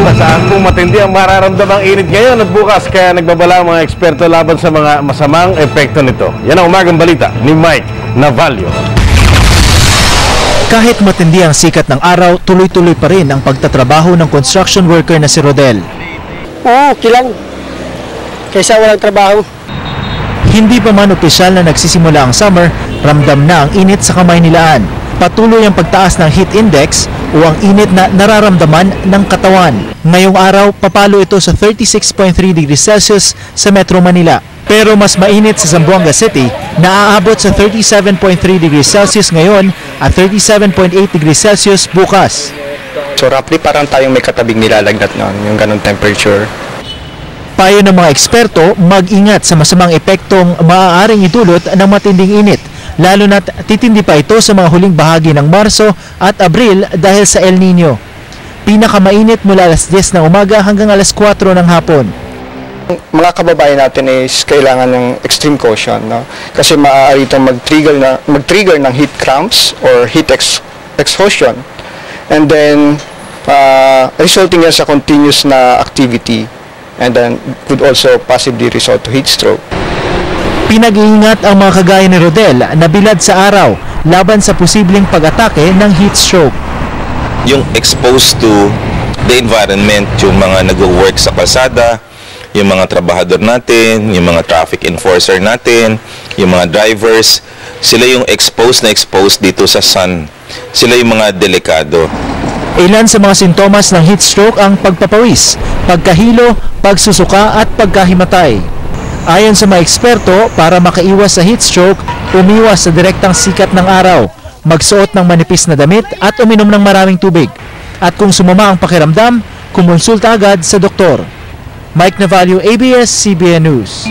kung saan kung matindi ang mararamdamang init ngayon at bukas, kaya nagbabala ang mga eksperto laban sa mga masamang epekto nito. Yan ang umagang balita ni Mike Navalio. Kahit matindi ang sikat ng araw, tuloy-tuloy pa rin ang pagtatrabaho ng construction worker na si Rodel. Oo, okay lang. Kaysa walang trabaho. Hindi pa man opisyal na nagsisimula ang summer, ramdam na ang init sa Kamaynilaan. Patuloy ang pagtaas ng heat index o ang init na nararamdaman ng katawan. Ngayong araw, papalo ito sa 36.3 degrees Celsius sa Metro Manila. Pero mas mainit sa Zamboanga City na aabot sa 37.3 degrees Celsius ngayon at 37.8 degrees Celsius bukas. So roughly parang tayong may katabing nilalagnat noon, yung ganong temperature. Payo ng mga eksperto, mag-ingat sa masamang epektong maaaring idulot ng matinding init, lalo na't titindi pa ito sa mga huling bahagi ng Marso at Abril dahil sa El Nino. Pinakamainit mula alas 10 ng umaga hanggang alas 4 ng hapon. Mga kababayan natin is kailangan ng extreme caution, no? Kasi maaari itong mag-trigger ng heat cramps or heat exhaustion, and then resulting yan sa continuous na activity, and then could also possibly result to heat stroke. Pinag-iingat ang mga kagaya ni Rodel na bilad sa araw laban sa posibleng pag-atake ng heat stroke. Yung exposed to the environment, yung mga nag-work sa kalsada, yung mga trabahador natin, yung mga traffic enforcer natin, yung mga drivers, sila yung exposed dito sa sun. Sila yung mga delikado. Ilan sa mga sintomas ng heat stroke ang pagpapawis, pagkahilo, pagsusuka at pagkahimatay. Ayon sa mga eksperto, para makaiwas sa heat stroke, umiwas sa direktang sikat ng araw, magsuot ng manipis na damit at uminom ng maraming tubig. At kung sumama ang pakiramdam, kumonsulta agad sa doktor. Mike Navalio, ABS-CBN News.